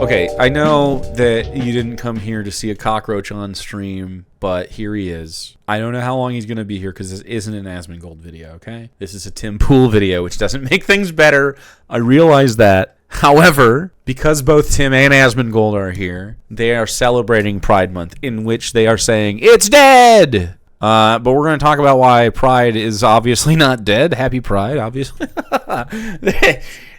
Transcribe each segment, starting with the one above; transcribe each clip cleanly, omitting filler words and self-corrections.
Okay, I know that you didn't come here to see a cockroach on stream, but here he is. I don't know how long he's going to be here because this isn't an Asmongold video, okay? This is a Tim Pool video, which doesn't make things better. I realize that. However, because both Tim and Asmongold are here, they are celebrating Pride Month, in which they are saying, it's dead! But we're going to talk about why Pride is obviously not dead. Happy Pride, obviously.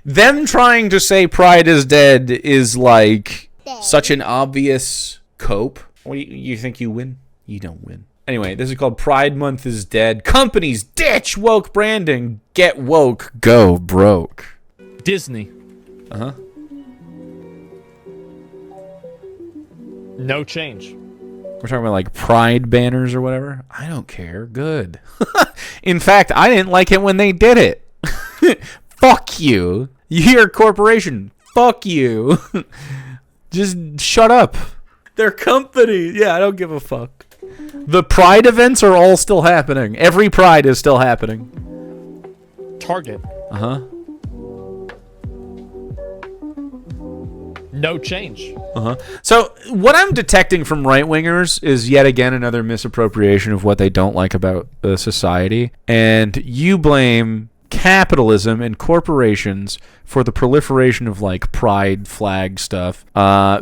Them trying to say Pride is dead is like such an obvious cope. What do you think you win? You don't win. Anyway, this is called Pride Month is Dead. Companies ditch woke branding. Get woke. Go broke. Disney. Uh-huh. No change. We're talking about like Pride banners or whatever. I don't care. Good. In fact, I didn't like it when they did it. Fuck you. You're a corporation. Fuck you. Just shut up. They're company. Yeah, I don't give a fuck. The Pride events are all still happening. Every Pride is still happening. Target. Uh-huh. No change. Uh-huh. So what I'm detecting from right-wingers is yet again another misappropriation of what they don't like about society. And you blame capitalism and corporations for the proliferation of like pride flag stuff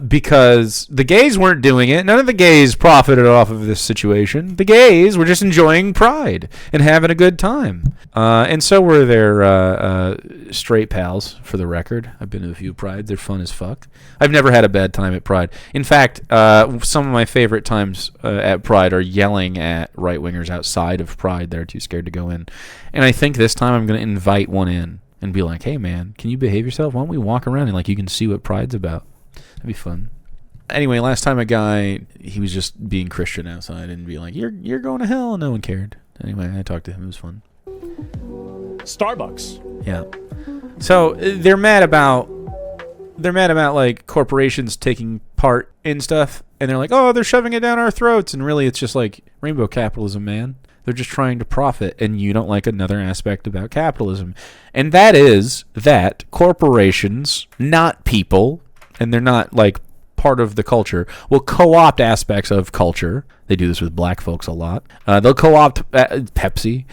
because the gays weren't doing it. None of the gays profited off of this situation. The gays were just enjoying pride and having a good time. And so were their straight pals, for the record. I've been to a few prides. They're fun as fuck. I've never had a bad time at Pride. In fact, some of my favorite times at Pride are yelling at right-wingers outside of Pride that are too scared to go in. And I think this time I'm going to invite one in and be like, hey, man, can you behave yourself? Why don't we walk around and like you can see what Pride's about? That'd be fun. Anyway, last time a guy, he was just being Christian outside and be like, you're going to hell. And no one cared. Anyway, I talked to him. It was fun. Starbucks. Yeah. So they're mad about like corporations taking part in stuff, and they're like, oh, they're shoving it down our throats, and really it's just like rainbow capitalism, man. They're just trying to profit, and you don't like another aspect about capitalism, and that is that corporations, not people, and they're not like part of the culture, will co-opt aspects of culture. They do this with black folks a lot. They'll co-opt Pepsi.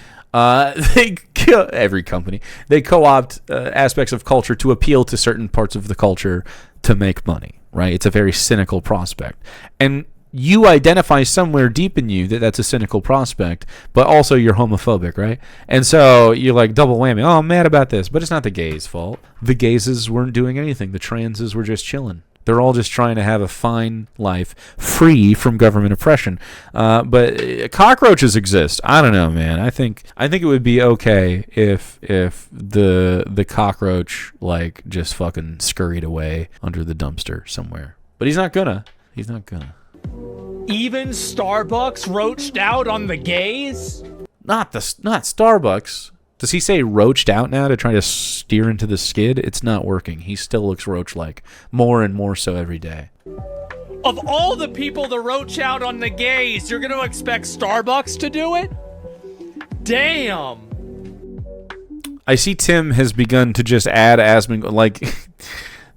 Every company, they co-opt aspects of culture to appeal to certain parts of the culture to make money, right? It's a very cynical prospect. And you identify somewhere deep in you that that's a cynical prospect, but also you're homophobic, right? And so you're like double whammy. Oh, I'm mad about this, but it's not the gays' fault. The gayses weren't doing anything. The transes were just chilling. They're all just trying to have a fine life, free from government oppression. But cockroaches exist. I don't know, man. I think it would be okay if the cockroach like just fucking scurried away under the dumpster somewhere. But he's not gonna. He's not gonna. Even Starbucks roached out on the gays? Not Starbucks. Does he say roached out now to try to steer into the skid? It's not working. He still looks roach-like. More and more so every day. Of all the people to roach out on the gays, you're going to expect Starbucks to do it? Damn. I see Tim has begun to just add Asmongold. Like,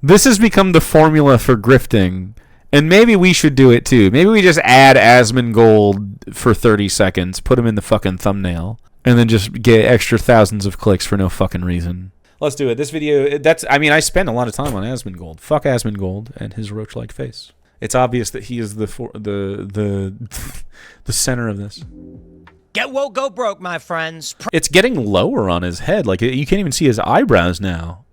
this has become the formula for grifting. And maybe we should do it too. Maybe we just add Asmongold for 30 seconds, put him in the fucking thumbnail, and then just get extra thousands of clicks for no fucking reason. Let's do it. This video, I spend a lot of time on Asmongold. Fuck Asmongold and his roach-like face. It's obvious that he is the center of this. Get woke, go broke, my friends. It's getting lower on his head. Like, you can't even see his eyebrows now.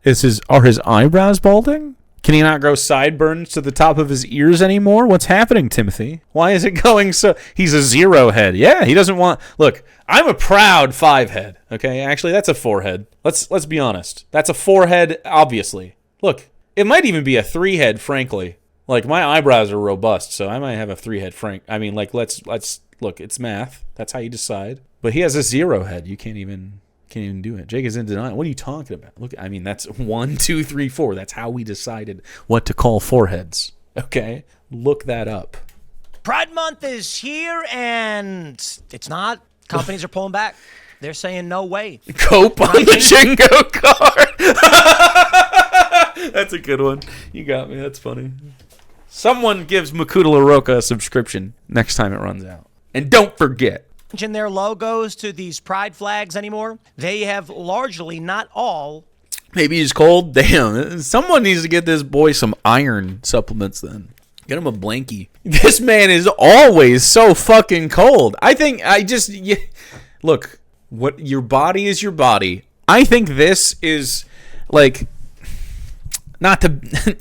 Are his eyebrows balding? Can he not grow sideburns to the top of his ears anymore? What's happening, Timothy? Why is it going so... He's a 0 head. Yeah, he doesn't want... Look, I'm a proud 5 head, okay? Actually, that's a 4 head. Let's be honest. That's a 4 head, obviously. Look, it might even be a 3 head, frankly. Like, my eyebrows are robust, so I might have a 3 head, I mean, like, let's... Look, it's math. That's how you decide. But he has a 0 head. You can't even do it. Jake is in denial. What are you talking about? Look, I mean, that's 1, 2, 3, 4. That's how we decided what to call foreheads. Okay? Look that up. Pride Month is here, and it's not. Companies are pulling back. They're saying no way. Cope on the Jingo card. That's a good one. You got me. That's funny. Someone gives Makuta LaRocca a subscription next time it runs out. And don't forget. In their logos to these pride flags anymore. They have largely, not all. Maybe he's cold. Damn. Someone needs to get this boy some iron supplements then. Get him a blankie. This man is always so fucking cold. Look, what your body is your body. I think this is like not to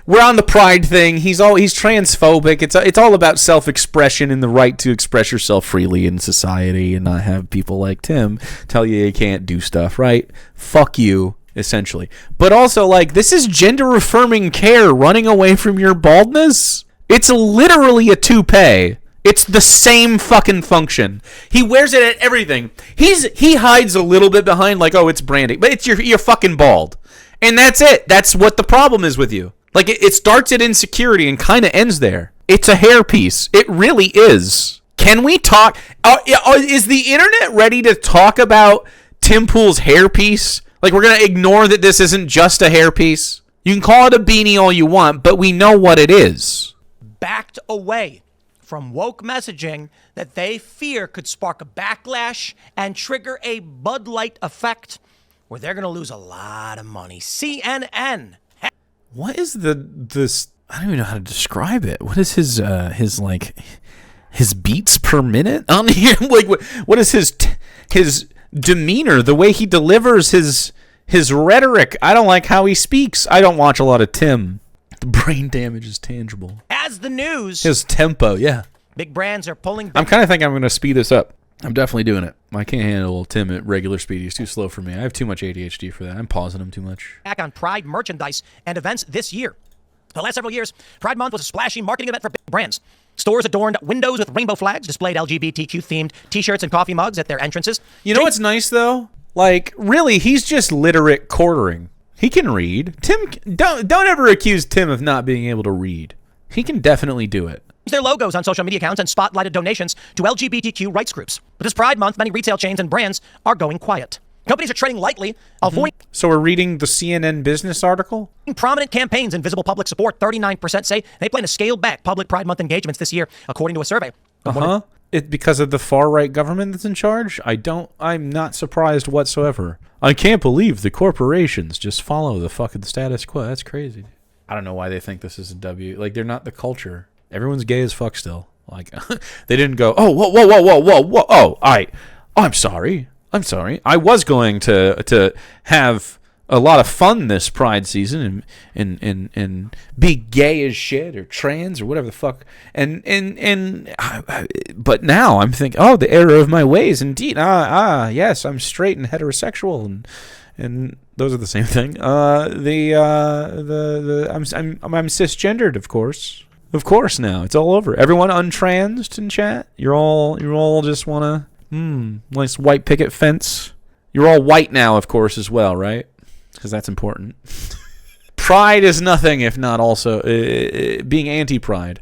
we're on the pride thing. He's transphobic. It's all about self-expression and the right to express yourself freely in society and not have people like Tim tell you can't do stuff, right? Fuck you, essentially. But also, like, this is gender-affirming care running away from your baldness. It's literally a toupee. It's the same fucking function. He wears it at everything. He hides a little bit behind like, oh, it's branding, but it's you're fucking bald, and that's it. That's what the problem is with you. Like it starts at insecurity and kind of ends there. It's a hairpiece. It really is. Can we talk? Is the internet ready to talk about Tim Pool's hairpiece? Like we're gonna ignore that this isn't just a hairpiece. You can call it a beanie all you want, but we know what it is. Backed away from woke messaging that they fear could spark a backlash and trigger a Bud Light effect where they're going to lose a lot of money. CNN. What is this? I don't even know how to describe it. What is his beats per minute on here? Like what is his demeanor, the way he delivers his rhetoric? I don't like how he speaks. I don't watch a lot of Tim. The brain damage is tangible. As the news. His tempo, yeah. Big brands are pulling back. I'm kind of thinking I'm going to speed this up. I'm definitely doing it. I can't handle Tim at regular speed. He's too slow for me. I have too much ADHD for that. I'm pausing him too much. Back on Pride merchandise and events this year. For the last several years, Pride Month was a splashy marketing event for big brands. Stores adorned windows with rainbow flags, displayed LGBTQ-themed T-shirts and coffee mugs at their entrances. You know what's nice, though? Like, really, he's just literate quartering. He can read. Tim, don't ever accuse Tim of not being able to read. He can definitely do it. Their logos on social media accounts and spotlighted donations to LGBTQ rights groups. But this Pride Month, many retail chains and brands are going quiet. Companies are treading lightly, avoiding... So we're reading the CNN business article? Prominent campaigns and visible public support. 39% say they plan to scale back public Pride Month engagements this year, according to a survey. It because of the far-right government that's in charge? I'm not surprised whatsoever. I can't believe the corporations just follow the fucking status quo. That's crazy. I don't know why they think this is a W. Like, they're not the culture. Everyone's gay as fuck still. Like, they didn't go, oh, whoa, oh, all right. Oh, I'm sorry. I was going to have a lot of fun this Pride season and be gay as shit or trans or whatever the fuck. But now I'm thinking, oh, the error of my ways, indeed. Yes, I'm straight and heterosexual and those are the same thing. I'm cisgendered, of course. Of course now. It's all over. Everyone untransed in chat. You all just wanna nice white picket fence. You're all white now, of course, as well, right? Because that's important. Pride is nothing if not also being anti-pride.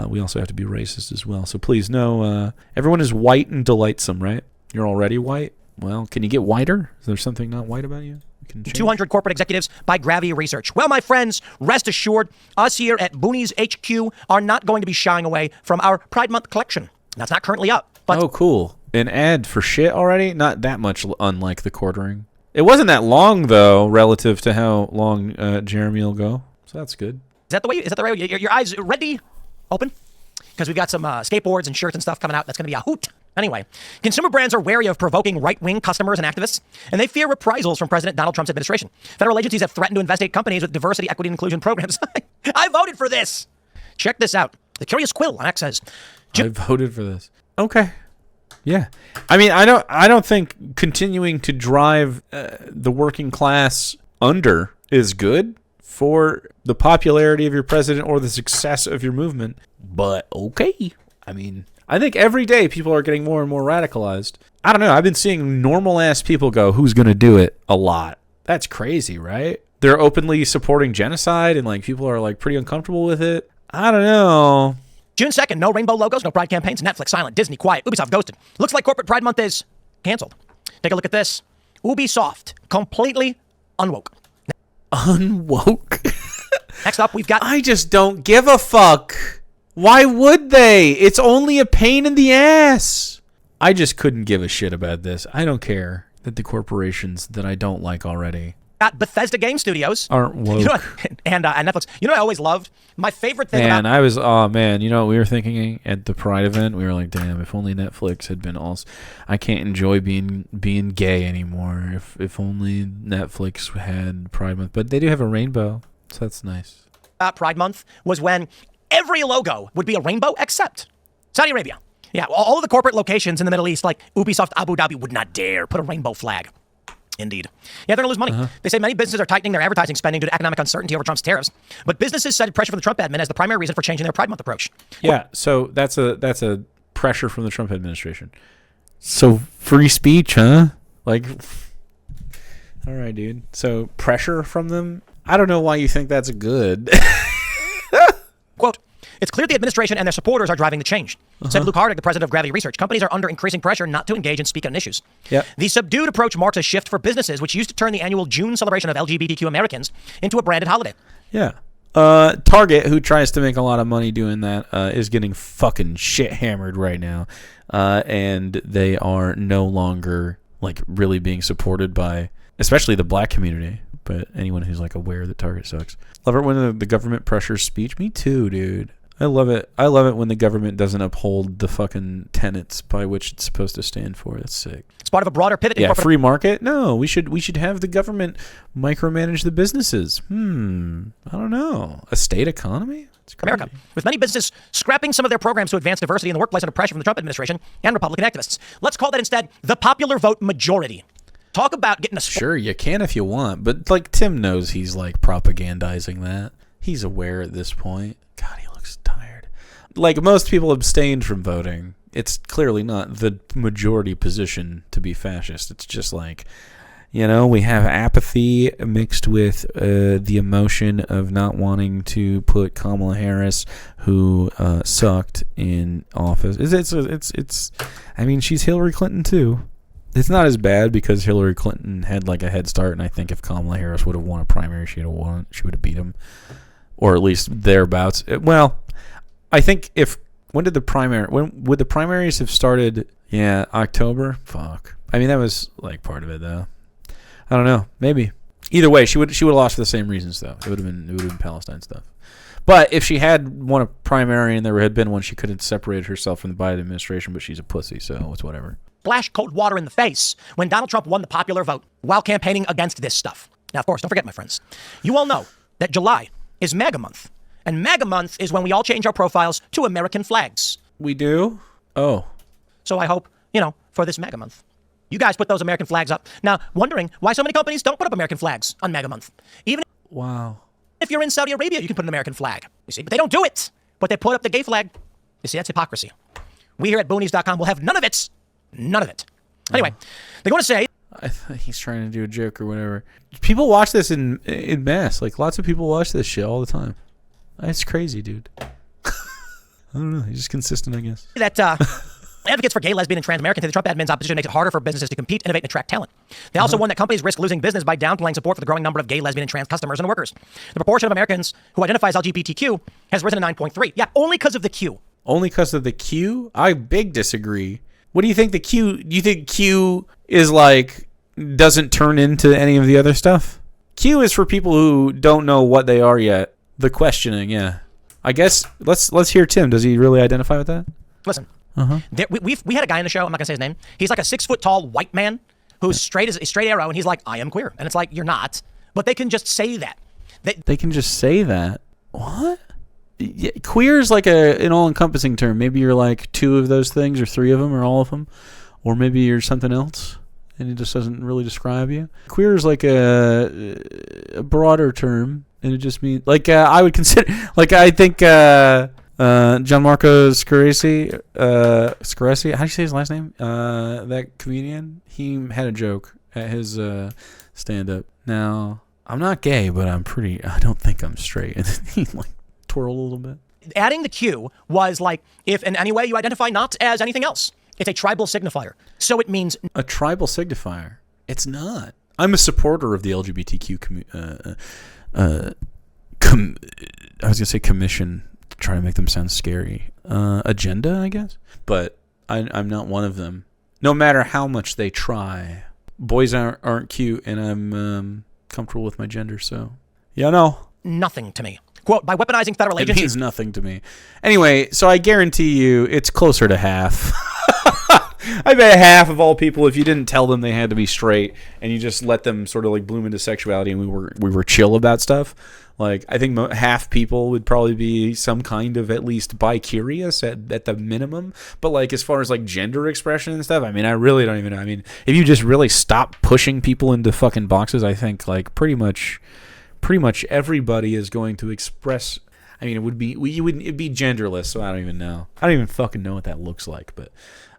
We also have to be racist as well. So please, no. Everyone is white and delightsome, right? You're already white. Well, can you get whiter? Is there something not white about you? 200 corporate executives by Gravity Research. Well, my friends, rest assured, us here at Boonies HQ are not going to be shying away from our Pride Month collection. That's not currently up. But oh, cool. An ad for shit already? Not that much unlike the quartering. It wasn't that long, though, relative to how long Jeremy will go. So that's good. Is that the right way? Your eyes ready? Open? Because we've got some skateboards and shirts and stuff coming out. That's going to be a hoot. Anyway, consumer brands are wary of provoking right-wing customers and activists, and they fear reprisals from President Donald Trump's administration. Federal agencies have threatened to investigate companies with diversity, equity, and inclusion programs. I voted for this. Check this out. The Curious Quill on X says... I voted for this. Okay. Yeah. I mean, I don't think continuing to drive the working class under is good for the popularity of your president or the success of your movement. But okay. I mean, I think every day people are getting more and more radicalized. I don't know. I've been seeing normal-ass people go, who's going to do it, a lot. That's crazy, right? They're openly supporting genocide and like people are like pretty uncomfortable with it. I don't know. June 2nd, no rainbow logos, no pride campaigns, Netflix silent, Disney quiet, Ubisoft ghosted. Looks like corporate Pride Month is canceled. Take a look at this. Ubisoft, completely unwoke. Unwoke? Next up, we've got... I just don't give a fuck. Why would they? It's only a pain in the ass. I just couldn't give a shit about this. I don't care that the corporations that I don't like already got Bethesda Game Studios. aren't woke. You know, and Netflix. You know what I always loved? My favorite thing Man, I was, oh man, you know what we were thinking at the Pride event? We were like, damn, if only Netflix had been also, I can't enjoy being gay anymore. If only Netflix had Pride Month. But they do have a rainbow, so that's nice. Pride Month was when every logo would be a rainbow except Saudi Arabia. Yeah, all of the corporate locations in the Middle East, like Ubisoft Abu Dhabi, would not dare put a rainbow flag. Indeed. Yeah, they're going to lose money. They say many businesses are tightening their advertising spending due to economic uncertainty over Trump's tariffs. But businesses cited pressure from the Trump admin as the primary reason for changing their Pride Month approach. Yeah, so that's a pressure from the Trump administration. So free speech, huh? Like, all right, dude. So pressure from them? I don't know why you think that's good. Quote, it's clear the administration and their supporters are driving the change, said Luke Hardig, the president of Gravity Research. Companies are under increasing pressure not to engage and speak on issues. Yep. The subdued approach marks a shift for businesses, which used to turn the annual June celebration of LGBTQ Americans into a branded holiday. Yeah. Target, who tries to make a lot of money doing that, is getting fucking shit hammered right now. And they are no longer like really being supported by, especially the black community, but anyone who's like aware that Target sucks. Love it when the government pressures speech. Me too, dude. I love it. I love it when the government doesn't uphold the fucking tenets by which it's supposed to stand for. That's sick. It's part of a broader pivot. Yeah, free market? No, we should have the government micromanage the businesses. I don't know. A state economy? It's crazy. America, with many businesses scrapping some of their programs to advance diversity in the workplace under pressure from the Trump administration and Republican activists. Let's call that instead the popular vote majority. Talk about getting a... Sure, you can if you want, but like Tim knows he's like propagandizing that. He's aware at this point. God, he looks tired. Like most people abstained from voting. It's clearly not the majority position to be fascist. It's just like, you know, we have apathy mixed with the emotion of not wanting to put Kamala Harris, who sucked, in office. It's. I mean, she's Hillary Clinton too. It's not as bad because Hillary Clinton had like a head start, and I think if Kamala Harris would have won a primary, she would have beat him, or at least thereabouts. Well, I think when would the primaries have started? Yeah, October. Fuck. I mean, that was like part of it though. I don't know. Maybe. Either way, she would have lost for the same reasons though. It would have been Palestine stuff. But if she had won a primary and there had been one, she could have separated herself from the Biden administration. But she's a pussy, so it's whatever. Splash cold water in the face when Donald Trump won the popular vote while campaigning against this stuff. Now, of course, don't forget, my friends, you all know that July is MAGA month. And MAGA month is when we all change our profiles to American flags. We do? Oh. So I hope, for this MAGA month, you guys put those American flags up. Now, wondering why so many companies don't put up American flags on MAGA month. Even if you're in Saudi Arabia, you can put an American flag. You see, but they don't do it. But they put up the gay flag. You see, that's hypocrisy. We here at Boonies.com will have none of it. None of it. Anyway, they're going to say... I think he's trying to do a joke or whatever. People watch this in mass. Like, lots of people watch this shit all the time. It's crazy, dude. I don't know. He's just consistent, I guess. That advocates for gay, lesbian, and trans Americans say the Trump admin's opposition makes it harder for businesses to compete, innovate, and attract talent. They also warn that companies risk losing business by downplaying support for the growing number of gay, lesbian, and trans customers and workers. The proportion of Americans who identify as LGBTQ has risen to 9.3. Yeah, only because of the Q. Only because of the Q? I big disagree. What do you think the Q... Do you think Q is like... doesn't turn into any of the other stuff? Q is for people who don't know what they are yet. The questioning, yeah. I guess let's hear Tim. Does he really identify with that? Listen, we had a guy in the show. I'm not gonna say his name. He's like a 6 foot tall white man who's straight as a straight arrow, and he's like, I am queer, and it's like, you're not. But they can just say that. They can just say that. What? Yeah, queer is like an all-encompassing term. Maybe you're like 2 of those things, or 3 of them, or all of them, or maybe you're something else. And it just doesn't really describe you. Queer is like a broader term, and it just means like I would consider like I think Gianmarco Scaresi, how do you say his last name? That comedian, he had a joke at his stand-up. Now I'm not gay, but I don't think I'm straight. And he like twirled a little bit. Adding the Q was like, if in any way you identify not as anything else. It's a tribal signifier. So it means... A tribal signifier? It's not. I'm a supporter of the LGBTQ I was gonna say commission to try to make them sound scary. Agenda, I guess. But I'm not one of them. No matter how much they try, boys aren't cute, and I'm comfortable with my gender. So yeah, no. Nothing to me. Quote, by weaponizing federal It agencies. means nothing to me. Anyway, so I guarantee you it's closer to half. I bet half of all people, if you didn't tell them they had to be straight and you just let them sort of like bloom into sexuality and we were chill about stuff, like I think half people would probably be some kind of at least bi-curious at the minimum. But like as far as like gender expression and stuff, I mean, I really don't even know. I mean, if you just really stop pushing people into fucking boxes, I think like pretty much everybody is going to express. I mean, it'd be genderless, so I don't even know. I don't even fucking know what that looks like. But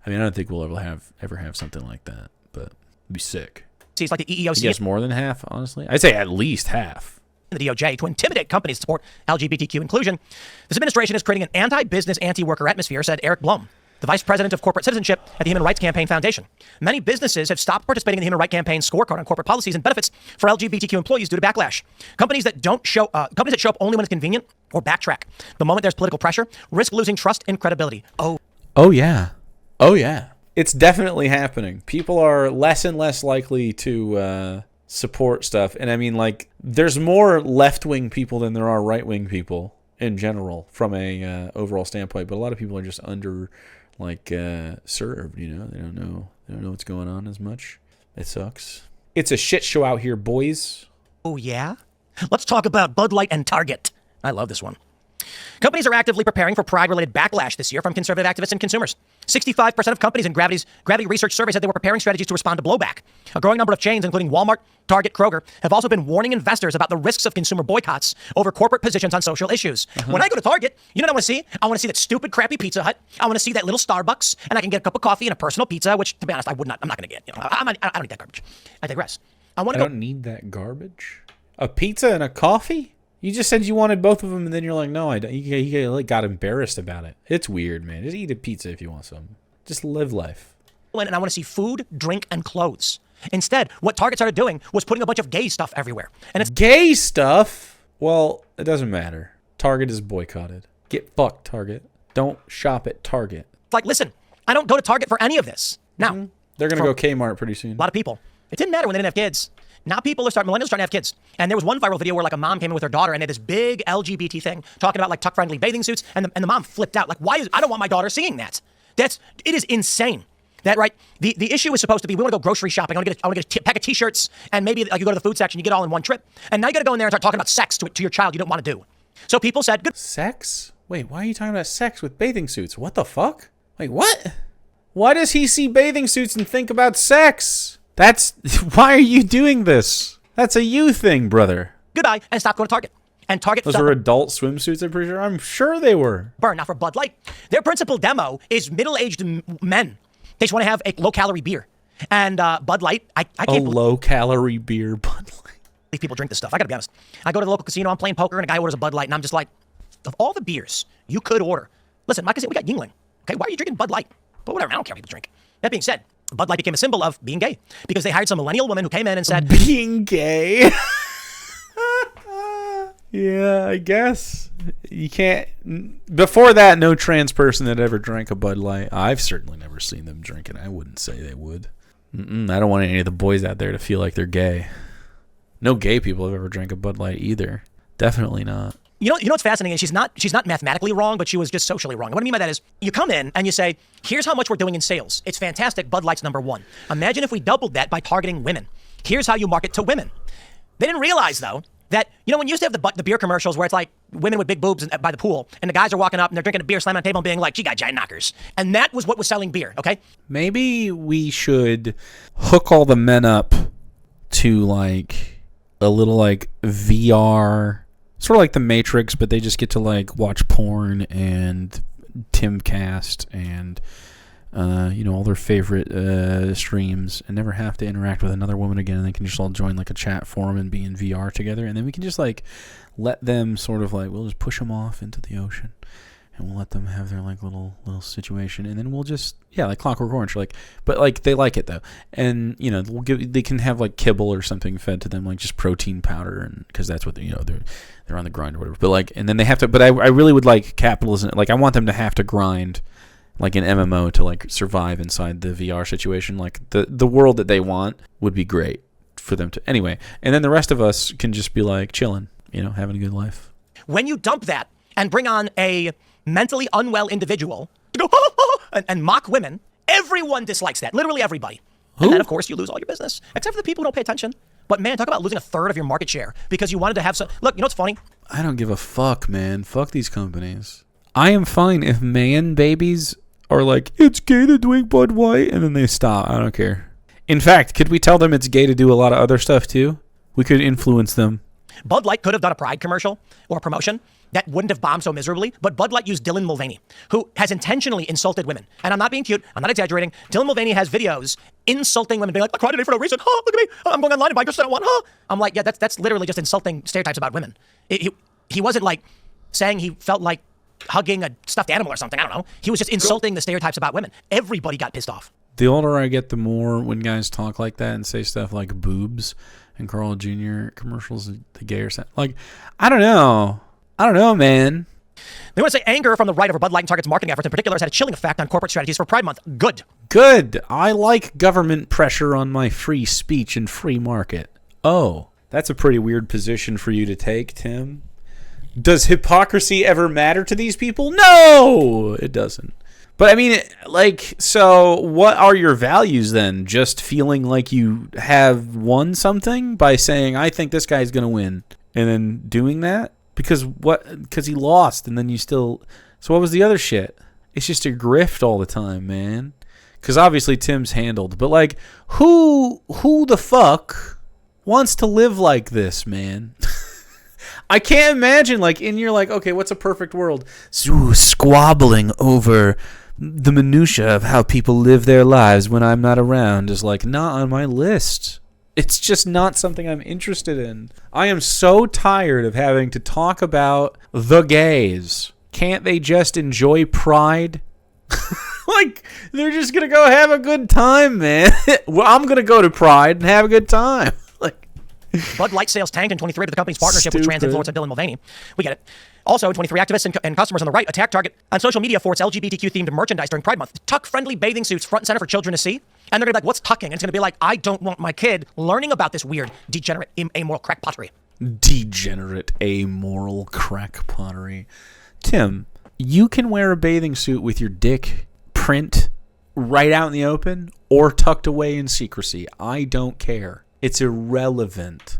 I mean, I don't think we'll ever have something like that. But it'd be sick. Like the EEOC. I guess more than half, honestly. I'd say at least half. The DOJ to intimidate companies to support LGBTQ inclusion. This administration is creating an anti-business, anti-worker atmosphere, said Eric Blum, the vice president of corporate citizenship at the Human Rights Campaign Foundation. Many businesses have stopped participating in the Human Rights Campaign's scorecard on corporate policies and benefits for LGBTQ employees due to backlash. Companies that show up only when it's convenient or backtrack the moment there's political pressure risk losing trust and credibility. Oh yeah. It's definitely happening. People are less and less likely to support stuff, and I mean, like, there's more left-wing people than there are right-wing people in general from a overall standpoint. But a lot of people are just under. Served, you know, they don't know what's going on as much. It sucks. It's a shit show out here, boys. Oh yeah? Let's talk about Bud Light and Target. I love this one. Companies are actively preparing for pride-related backlash this year from conservative activists and consumers. 65% of companies in Gravity Research survey said they were preparing strategies to respond to blowback. A growing number of chains, including Walmart, Target, Kroger, have also been warning investors about the risks of consumer boycotts over corporate positions on social issues. When I go to Target, you know what I want to see? I want to see that stupid, crappy Pizza Hut. I want to see that little Starbucks, and I can get a cup of coffee and a personal pizza, which, to be honest, I'm not going to get. You know, I don't need that garbage. I digress. I don't need that garbage. A pizza and a coffee? You just said you wanted both of them, and then you're like, no, I don't. You got embarrassed about it. It's weird, man. Just eat a pizza if you want some. Just live life. And I want to see food, drink, and clothes. Instead, what Target started doing was putting a bunch of gay stuff everywhere. And it's gay stuff? Well, it doesn't matter. Target is boycotted. Get fucked, Target. Don't shop at Target. Like, listen, I don't go to Target for any of this. Now, they're going to go Kmart pretty soon. A lot of people. It didn't matter when they didn't have kids. Now millennials are starting to have kids. And there was one viral video where like a mom came in with her daughter and they had this big LGBT thing talking about like tuck-friendly bathing suits. And the mom flipped out. Like, I don't want my daughter seeing that. It is insane. That, right? The issue is supposed to be, we want to go grocery shopping. I want to get a pack of t-shirts, and maybe like you go to the food section, you get all in one trip. And now you got to go in there and start talking about sex to your child you don't want to do. So people said, good. Sex? Wait, why are you talking about sex with bathing suits? What the fuck? Like, what? Why does he see bathing suits and think about sex? Why are you doing this? That's a you thing, brother. Goodbye, and stop going to Target. And Target. Those were adult swimsuits, I'm pretty sure. I'm sure they were. Burn, not for Bud Light. Their principal demo is middle-aged men. They just want to have a low-calorie beer. And Bud Light, I can't believe low-calorie beer, Bud Light. These people drink this stuff. I got to be honest. I go to the local casino, I'm playing poker, and a guy orders a Bud Light, and I'm just like, of all the beers you could order, listen, like I said, we got Yingling. Okay, why are you drinking Bud Light? But whatever, I don't care what people drink. That being said, Bud Light became a symbol of being gay because they hired some millennial woman who came in and said, being gay. Yeah, I guess. You can't. Before that, no trans person had ever drank a Bud Light. I've certainly never seen them drink it. I wouldn't say they would. I don't want any of the boys out there to feel like they're gay. No gay people have ever drank a Bud Light either. Definitely not. You know what's fascinating is she's not mathematically wrong, but she was just socially wrong. What I mean by that is you come in and you say, here's how much we're doing in sales. It's fantastic. Bud Light's number one. Imagine if we doubled that by targeting women. Here's how you market to women. They didn't realize, though, that, you know, when you used to have the beer commercials where it's like women with big boobs by the pool and the guys are walking up and they're drinking a beer, slamming on the table and being like, she got giant knockers. And that was what was selling beer, okay? Maybe we should hook all the men up to like a little like VR, sort of like the Matrix, but they just get to like watch porn and Timcast and all their favorite streams and never have to interact with another woman again, and they can just all join like a chat forum and be in VR together, and then we can just like let them sort of like, we'll just push them off into the ocean and we'll let them have their like little situation, and then we'll just like Clockwork Orange, like, but like they like it though, and you know they can have like kibble or something fed to them, like just protein powder, and because that's what they're on the grind or whatever. But like, and then they have to. But I really would like capitalism. Like I want them to have to grind, like an MMO, to like survive inside the VR situation. Like the world that they want would be great for them to anyway. And then the rest of us can just be like chilling, having a good life. When you dump that and bring on a mentally unwell individual to go and mock women, everyone dislikes that. Literally everybody. Who? And then, of course, you lose all your business, except for the people who don't pay attention. But, man, talk about losing a third of your market share because you wanted to have some... Look, you know what's funny? I don't give a fuck, man. Fuck these companies. I am fine if man babies are like, it's gay to drink Bud White, and then they stop. I don't care. In fact, could we tell them it's gay to do a lot of other stuff, too? We could influence them. Bud Light could have done a Pride commercial or a promotion that wouldn't have bombed so miserably, but Bud Light used Dylan Mulvaney, who has intentionally insulted women. And I'm not being cute. I'm not exaggerating. Dylan Mulvaney has videos insulting women, being like, I cried today for no reason. Huh, look at me. I'm going online and buying just what I want. Huh? I'm like, yeah, that's literally just insulting stereotypes about women. He wasn't like saying he felt like hugging a stuffed animal or something. I don't know. He was just insulting the stereotypes about women. Everybody got pissed off. The older I get, the more when guys talk like that and say stuff like boobs and Carl Jr. commercials, the gay or something. Like, I don't know, man. They want to say anger from the right over Bud Light and Target's marketing efforts in particular has had a chilling effect on corporate strategies for Pride Month. Good. I like government pressure on my free speech and free market. Oh, that's a pretty weird position for you to take, Tim. Does hypocrisy ever matter to these people? No, it doesn't. But I mean, like, so what are your values then? Just feeling like you have won something by saying, I think this guy's going to win, and then doing that? Because he lost, and then you still... So what was the other shit? It's just a grift all the time, man. Because obviously Tim's handled. But, like, who the fuck wants to live like this, man? I can't imagine, like, okay, what's a perfect world? Squabbling over the minutia of how people live their lives when I'm not around is, like, not on my list. It's just not something I'm interested in. I am so tired of having to talk about the gays. Can't they just enjoy Pride? Like, they're just going to go have a good time, man. Well, I'm going to go to Pride and have a good time. Like, Bud Light sales tanked in 23 to the company's partnership with trans influencer Dylan Mulvaney. We get it. Also, in 23, activists and customers on the right attacked Target on social media for its LGBTQ-themed merchandise during Pride Month. Tuck-friendly bathing suits front and center for children to see. And they're going to be like, what's tucking? And it's going to be like, I don't want my kid learning about this weird, degenerate, amoral crack pottery. Degenerate, amoral crack pottery. Tim, you can wear a bathing suit with your dick print right out in the open or tucked away in secrecy. I don't care. It's irrelevant.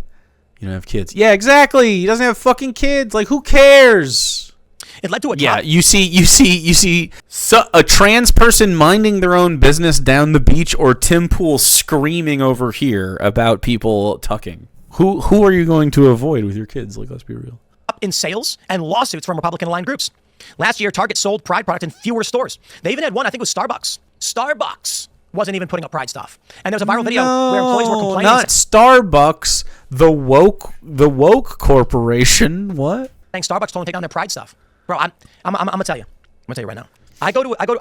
You don't have kids. Yeah, exactly. He doesn't have fucking kids. Like, who cares? It led to a yeah. You see a trans person minding their own business down the beach, or Tim Pool screaming over here about people tucking. Who are you going to avoid with your kids? Like, let's be real. Up in sales and lawsuits from Republican-aligned groups. Last year, Target sold Pride product in fewer stores. They even had one. I think it was Starbucks. Starbucks wasn't even putting up Pride stuff. And there was a viral video where employees were complaining. Not Starbucks. The woke corporation. What? Saying Starbucks told them to take down their Pride stuff. Bro, I'm gonna tell you. I'm gonna tell you right now. I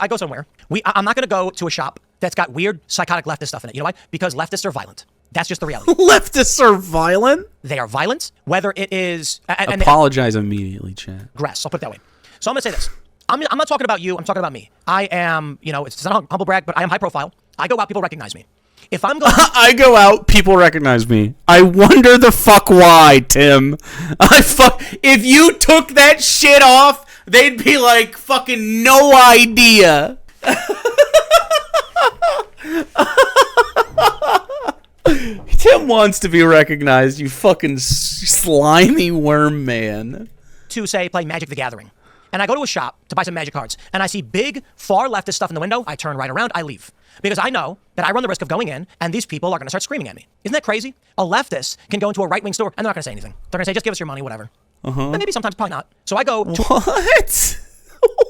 go somewhere. I'm not gonna go to a shop that's got weird psychotic leftist stuff in it. You know why? Because leftists are violent. That's just the reality. Leftists are violent? They are violent, whether it is... Apologize immediately, chat. Aggress, I'll put it that way. So I'm going to say this. I'm not talking about you, I'm talking about me. I am, it's not a humble brag, but I am high profile. I go out, people recognize me. If I'm going... I go out, people recognize me. I wonder the fuck why, Tim. If you took that shit off, they'd be like, fucking no idea. Tim wants to be recognized, you fucking slimy worm man. To, say, play Magic the Gathering. And I go to a shop to buy some Magic cards, and I see big, far leftist stuff in the window. I turn right around, I leave. Because I know that I run the risk of going in, and these people are going to start screaming at me. Isn't that crazy? A leftist can go into a right-wing store, and they're not going to say anything. They're going to say, just give us your money, whatever. And maybe sometimes, probably not. So I go to... What?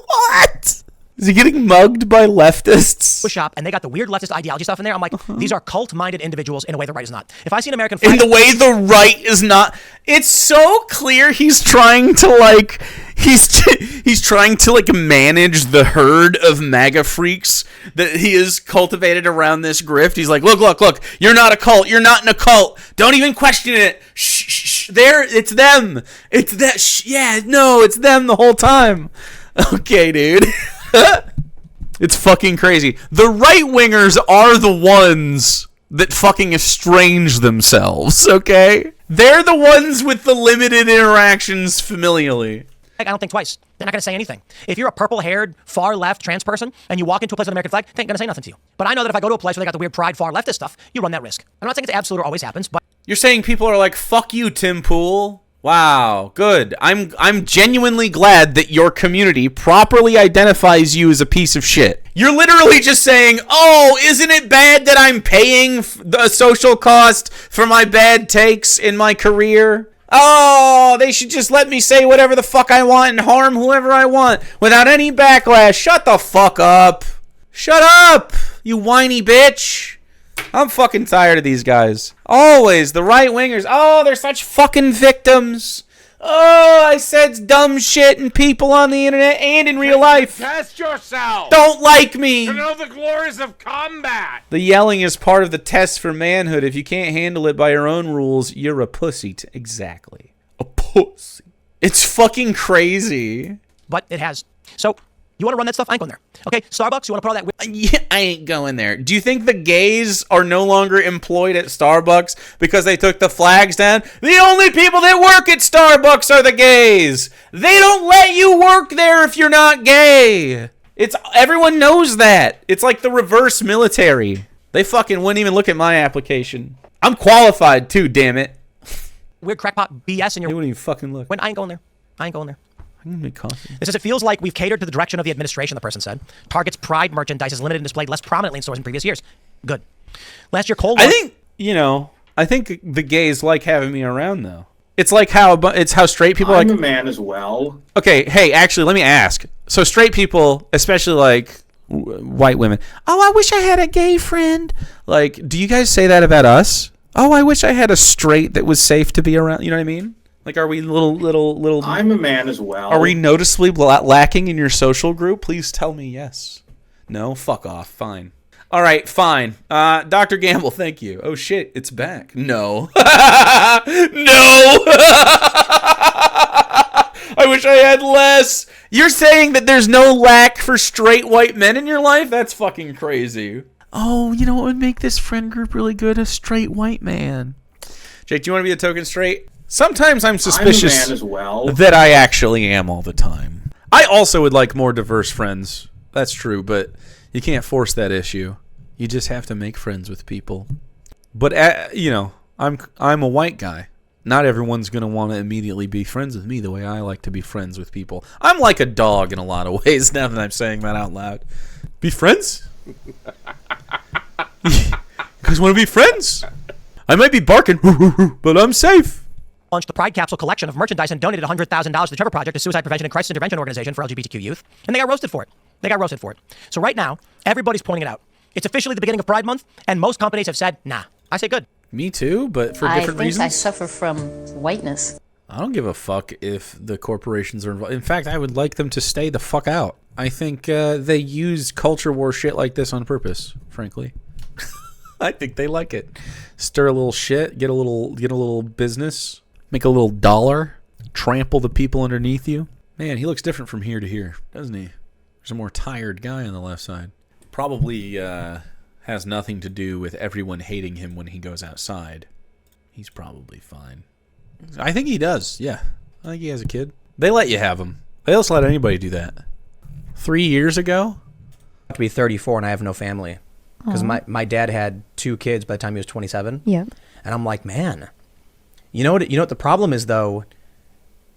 What? Is he getting mugged by leftists? shop, and they got the weird leftist ideology stuff in there. I'm like, these are cult-minded individuals in a way the right is not. If I see an American flag, In the way the right is not. It's so clear he's trying to like he's trying to like manage the herd of MAGA freaks that he has cultivated around this grift. He's like, look, you're not a cult. You're not in a cult. Don't even question it. Shh. There, it's them. It's that. It's them the whole time. Okay, dude. It's fucking crazy. The right-wingers are the ones that fucking estrange themselves, okay? They're the ones with the limited interactions familially. I don't think twice. They're not going to say anything. If you're a purple-haired, far-left trans person and you walk into a place with an American flag, they ain't going to say nothing to you. But I know that if I go to a place where they got the weird pride, far-leftist stuff, you run that risk. I'm not saying it's absolute or always happens, but... You're saying people are like, fuck you, Tim Pool. Wow, good. I'm genuinely glad that your community properly identifies you as a piece of shit. You're literally just saying, oh, isn't it bad that I'm paying the social cost for my bad takes in my career? Oh, they should just let me say whatever the fuck I want and harm whoever I want without any backlash. Shut the fuck up. Shut up, you whiny bitch. I'm fucking tired of these guys. Always the right wingers. Oh, they're such fucking victims. Oh, I said dumb shit and people on the internet and in real life Test yourself. don't like me. To know the glories of combat. The yelling is part of the test for manhood. If you can't handle it by your own rules, you're a pussy. Exactly. A pussy. It's fucking crazy. But it has. So, you want to run that stuff? I ain't going there. Okay, Starbucks, you want to put all that... Yeah, I ain't going there. Do you think the gays are no longer employed at Starbucks because they took the flags down? The only people that work at Starbucks are the gays. They don't let you work there if you're not gay. Everyone knows that. It's like the reverse military. They fucking wouldn't even look at my application. I'm qualified too, damn it. Weird crackpot BS in your... They wouldn't even fucking look. I ain't going there. I ain't going there. I'm gonna make coffee. It says it feels like we've catered to the direction of the administration, the person said. Target's Pride merchandise is limited and displayed less prominently in stores in previous years. Good. Last year, Cold War... I think the gays like having me around, though. It's like how straight people I'm a man as well. Okay, hey, actually, let me ask. So straight people, especially like white women, oh, I wish I had a gay friend. Like, do you guys say that about us? Oh, I wish I had a straight that was safe to be around. You know what I mean? Like, are we little... I'm a man as well. Are we noticeably lacking in your social group? Please tell me yes. No? Fuck off. Fine. All right, fine. Dr. Gamble, thank you. Oh, shit, it's back. No. No! I wish I had less. You're saying that there's no lack for straight white men in your life? That's fucking crazy. Oh, you know what would make this friend group really good? A straight white man. Jake, do you want to be a token straight? Sometimes I'm suspicious I'm a man as well. that I actually am all the time. I also would like more diverse friends. That's true, but you can't force that issue. You just have to make friends with people. But I'm a white guy. Not everyone's going to want to immediately be friends with me the way I like to be friends with people. I'm like a dog in a lot of ways now that I'm saying that out loud. Be friends? You guys want to be friends? I might be barking, but I'm safe. Launched the Pride Capsule collection of merchandise and donated $100,000 to the Trevor Project, a suicide prevention and crisis intervention organization for LGBTQ youth. And they got roasted for it. So right now, everybody's pointing it out. It's officially the beginning of Pride Month, and most companies have said, nah. I say good. Me too, but for different reasons. I suffer from whiteness. I don't give a fuck if the corporations are involved. In fact, I would like them to stay the fuck out. I think they use culture war shit like this on purpose, frankly. I think they like it. Stir a little shit, get a little business, make a little dollar, trample the people underneath you. Man, he looks different from here to here, doesn't he? There's a more tired guy on the left side. Probably has nothing to do with everyone hating him when he goes outside. He's probably fine. I think he does, yeah. I think he has a kid. They let you have him. They also let anybody do that. 3 years ago? To be 34 and I have no family. Because my dad had 2 kids by the time he was 27. Yeah. And I'm like, man, you know what the problem is, though?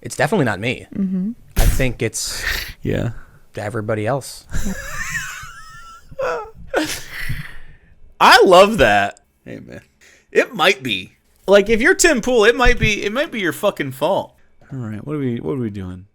It's definitely not me. Mm-hmm. I think it's everybody else. I love that. Hey, man. It might be. Like, if you're Tim Pool, it might be your fucking fault. All right, what are we doing?